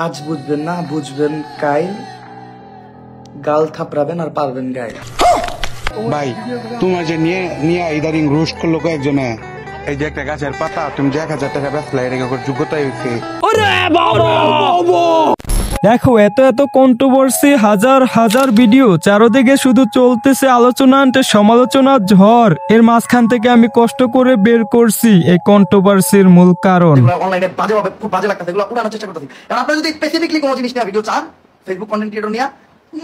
আজ বুঝবেন না, বুঝবেন কাইল। গাল থাপড়াবেন আর পারবেন গায়ে। ভাই তোমার যে নিয়ে ইদারিং রোস্ট করলো কয়েকজনে, এই যে একটা গাছের পাতা তুমি যে 1000 টাকা বেচলা, এটা যোগ্যতা হয়েছে। দেখো এত এত কন্ট্রোভার্সি, হাজার হাজার ভিডিও চারদিকে শুধু চলতেছে আলোচনা আনতে সমালোচনার ঝড়। এর মাঝখান থেকে আমি কষ্ট করে বের করছি এই কন্ট্রোভার্সির মূল কারণ। অনলাইনে বাজেভাবে খুব বাজে লাগতেছে, এগুলো উঠানোর চেষ্টা করতেছি। কারণ আপনারা যদি স্পেসিফিকলি কোনো জিনিস নিয়ে ভিডিও চান, ফেসবুক কন্টেন্ট ক্রিয়েটর নিয়ে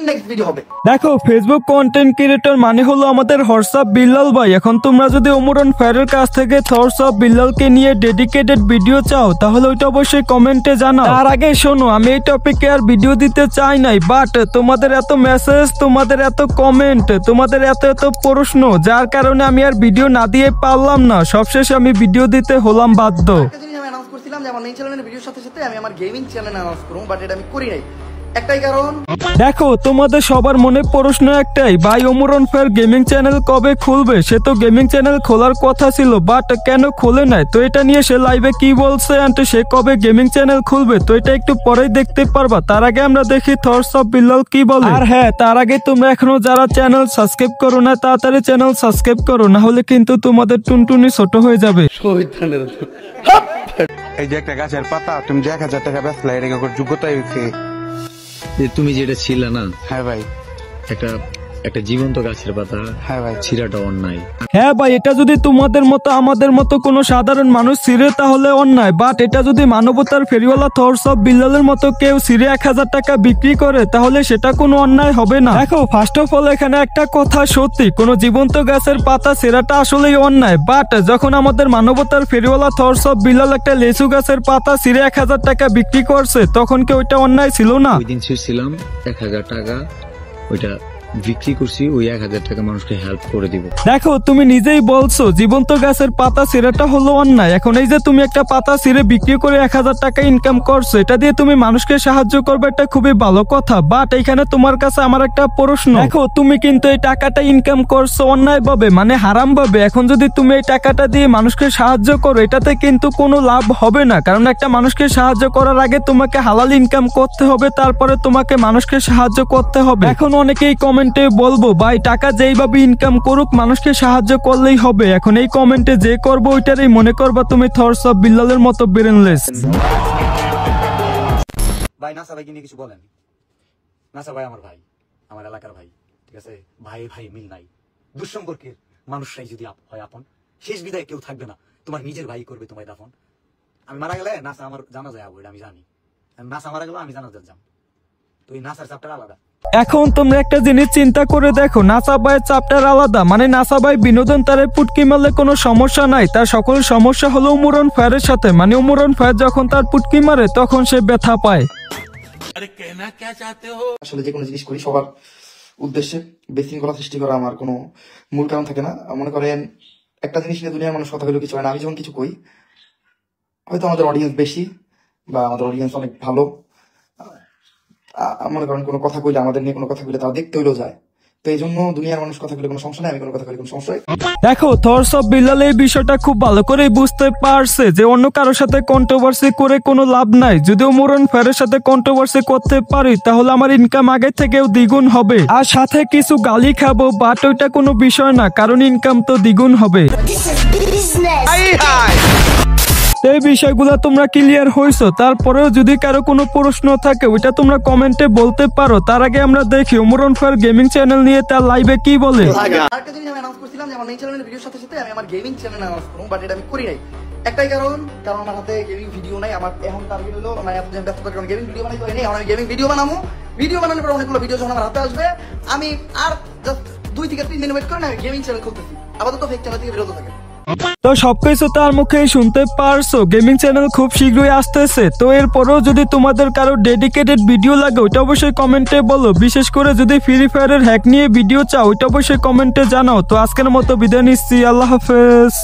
নেক্সট ভিডিও হবে। দেখো ফেসবুক কন্টেন্ট ক্রিয়েটর মানে হলো আমাদের হোয়াটসঅ্যাপ বিল্লাল ভাই। এখন তোমরা যদি ওমরান ফায়ারের কাছ থেকে হোয়াটসঅ্যাপ বিল্লালকে নিয়ে ডেডিকেটেড ভিডিও চাও তাহলে ওইটা অবশ্যই কমেন্টে জানাও। তার আগে শোনো, আমি এই টপিকে আর ভিডিও দিতে চাই নাই, বাট তোমাদের এত মেসেজ, তোমাদের এত কমেন্ট, তোমাদের এত এত প্রশ্ন, যার কারণে আমি আর ভিডিও না দিয়ে পারলাম না। সবশেষে আমি ভিডিও দিতে হলাম বাধ্য। আমি অ্যানাউন্স করছিলাম যে আমার মেইন চ্যানেলের ভিডিওর সাথে সাথে আমি আমার গেমিং চ্যানেল অ্যানাউন্স করব, বাট এটা আমি করি নাই। একটাই কারণ, দেখো তোমাদের সবার মনে প্রশ্ন একটাই, ভাই ওমরান ফায়ার গেমিং চ্যানেল কবে খুলবে? সে তো গেমিং চ্যানেল খোলার কথা ছিল, বাট কেন খোলে নাই? তো এটা নিয়ে সে লাইভে কি বলছে এন্ড সে কবে গেমিং চ্যানেল খুলবে, তো এটা একটু পরেই দেখতে পারবা। তার আগে আমরা দেখি হোয়াটসঅ্যাপ বিল্লাল কি বলে। আর হ্যাঁ, তার আগে তোমরা এখনো যারা চ্যানেল সাবস্ক্রাইব করো না, তাড়াতাড়ি চ্যানেল সাবস্ক্রাইব করো, না হলে কিন্তু তোমাদের টুনটুনি ছোট হয়ে যাবে। এই যে একটা গাছের পাতা তুমি যে 1000 টাকা বেচলা, এটা যোগ্যতা হয়েছে। তুমি যেটা ছিল না, হ্যাঁ ভাই, একটা জীবন্ত গাছের পাতা, হ্যাঁ ভাই, ছিঁড়াটা অন্যায়। হ্যাঁ ভাই, এটা যদি তোমাদের মতো আমাদের মতো কোনো সাধারণ মানুষ ছিঁড়ে তাহলে অন্যায়, বাট এটা যদি মানবতার ফেরিওয়ালা হোয়াটসঅ্যাপ বিল্লালের মতো কেউ ছিঁড়ে 1000 টাকা বিক্রি করে তাহলে সেটা কোনো অন্যায় হবে না। দেখো ফার্স্ট অফ অল এখানে একটা কথা সত্যি, কোনো জীবন্ত গাছের পাতা ছিঁড়াটা আসলেই অন্যায়, বাট যখন আমাদের মানবতার ফেরিওয়ালা হোয়াটসঅ্যাপ বিল্লাল একটা লেচু গাছের পাতা ছিঁড়ে 1000 টাকা বিক্রি করছে, তখন কি ওইটা অন্যায় ছিল না? ওই দিন ছিঁড়ছিলাম 1000 টাকা, ওইটা বিক্রি করছি, ওই 1000 টাকা মানুষকে হেল্প করে দিব। দেখো তুমি নিজেই বলছো জীবন্ত গাছের পাতা ছিঁড়াটা হলো অন্যায়। এখন এই যে তুমি একটা পাতা ছিঁড়ে বিক্রি করে 1000 টাকা ইনকাম করছো, এটা দিয়ে তুমি মানুষকে সাহায্য করবে, এটা খুবই ভালো কথা, বাট এখানে তোমার কাছে আমার একটা প্রশ্ন। দেখো তুমি কিন্তু এই টাকাটা ইনকাম করছো অন্যায় ভাবে, মানে হারাম ভাবে। এখন যদি তুমি এই টাকাটা দিয়ে মানুষকে সাহায্য করো, এটাতে কিন্তু কোনো লাভ হবে না, কারণ একটা মানুষকে সাহায্য করার আগে তোমাকে হালাল ইনকাম করতে হবে, তারপরে তোমাকে মানুষকে সাহায্য করতে হবে। এখন অনেকেই কমেন্টে বলবো ভাই টাকা যেইভাবে ইনকাম করুক মানুষকে সাহায্য করলেই হবে। এখন এই কমেন্টে যে করবো ওইটারই মনে করবা তুমি হোয়াটসঅ্যাপ বিল্লালের মতো ব্রেনলেস। ভাই নাসা ভাই নিয়ে কিছু বলেন। নাসা ভাই আমার ভাই, আমার এলাকার ভাই, ঠিক আছে? ভাই ভাই মিল নাই, দুঃসম্পর্কের মানুষরাই যদি হয় আপন, শেষ বিদায় কেউ থাকবে না, তোমার নিজের ভাই করবে তোমায় দাফন। আমি মারা গেলে নাসা আমার জানা যায় আবু, এটা আমি জানি। নাসা মারা গেল আমি জানা যাম, তো এই নাসার চাপটা আলাদা। এখন তোমরা একটা জিনিস চিন্তা করে দেখো, নাসা ভাইয়ের চাপটার আলাদা, মানে নাসা ভাই বিনোদন তারে পুটকি মারলে কোনো সমস্যা নাই, তার সকল সমস্যা হলো ওমরান ফায়ারের সাথে, মানে ওমরান ফায়ার যখন তার পুটকি মারে তখন সে ব্যথা পায়। আসলে যে কোনো জিনিস করি সবার উদ্দেশ্যে বিশৃঙ্খলা সৃষ্টি করা আমার কোনো মূল কারণ থাকে না। মনে করেন একটা জিনিস নিয়ে দুনিয়ার মানুষ কথা বলে কিছু হয় না। আমি যখন কিছু কই, হয়তো আমাদের অডিয়েন্স বেশি বা আমাদের অডিয়েন্স অনেক ভালো, মনে করেন কোনো কথা কইলে, আমাদের নিয়ে কোনো কথা কইলে তারা দেখতে হইলেও যায়, তো এই জন্য দুনিয়ার মানুষ কথা কইলে কোনো সমস্যা নেই, আমি কোনো কথা কইলে কোনো সমস্যা নেই। দেখো হোয়াটসঅ্যাপ বিল্লাল এই বিষয়টা খুব ভালো করেই বুঝতে পারছে যে অন্য কারোর সাথে কন্ট্রোভার্সি করে কোনো লাভ নাই। যদি ওমরান ফায়ারের সাথে কন্ট্রোভার্সি করতে পারি তাহলে আমার ইনকাম আগে থেকেও দ্বিগুণ হবে, আর সাথে কিছু গালি খাবো, বাট ওইটা কোনো বিষয় না, কারণ ইনকাম তো দ্বিগুণ হবে। এই বিষয়গুলো তোমরা ক্লিয়ার হইছো? তারপরেও যদি কারো কোনো প্রশ্ন থাকে ওইটা তোমরা কমেন্টে বলতে পারো। তার আগে আমরা দেখি ওমরান ফায়ার গেমিং চ্যানেল নিয়ে তার লাইভে কি বলে। আরেকটা জিনিস আমি অ্যানাউন্স করছিলাম যে আমার মেইন চ্যানেলের ভিডিওর সাথে সাথে আমি আমার গেমিং চ্যানেল অ্যানাউন্স করব, বাট এটা আমি করি নাই। একটাই কারণ, আমার হাতে গেমিং ভিডিও নাই। আমার এখন টার্গেট হলো মানে আপনি ব্যস্ততার কারণে গেমিং ভিডিও বানাই হয়নি। এখন আমি গেমিং ভিডিও বানাবো, ভিডিও বানানোর পর অনেকগুলো ভিডিও যখন আমার হাতে আসবে, আমি আর জাস্ট 2 থেকে 3 দিন ওয়েট করে আমি গেমিং চ্যানেল খুলতেছি। আপাতত ফেক চ্যানেল থেকে বিরত থাকে। তো সবকিছু তার মুখেই শুনতে পারছো, গেমিং চ্যানেল খুব শীঘ্রই আসতেছে। তো এরপরেও যদি তোমাদের কারো ডেডিকেটেড ভিডিও লাগে ওইটা অবশ্যই কমেন্টে বলো, বিশেষ করে যদি ফ্রি ফায়ারের হ্যাক নিয়ে ভিডিও চাও ওইটা অবশ্যই কমেন্টে জানাও। তো আজকের মতো বিদায় নিচ্ছি, আল্লাহ হাফেজ।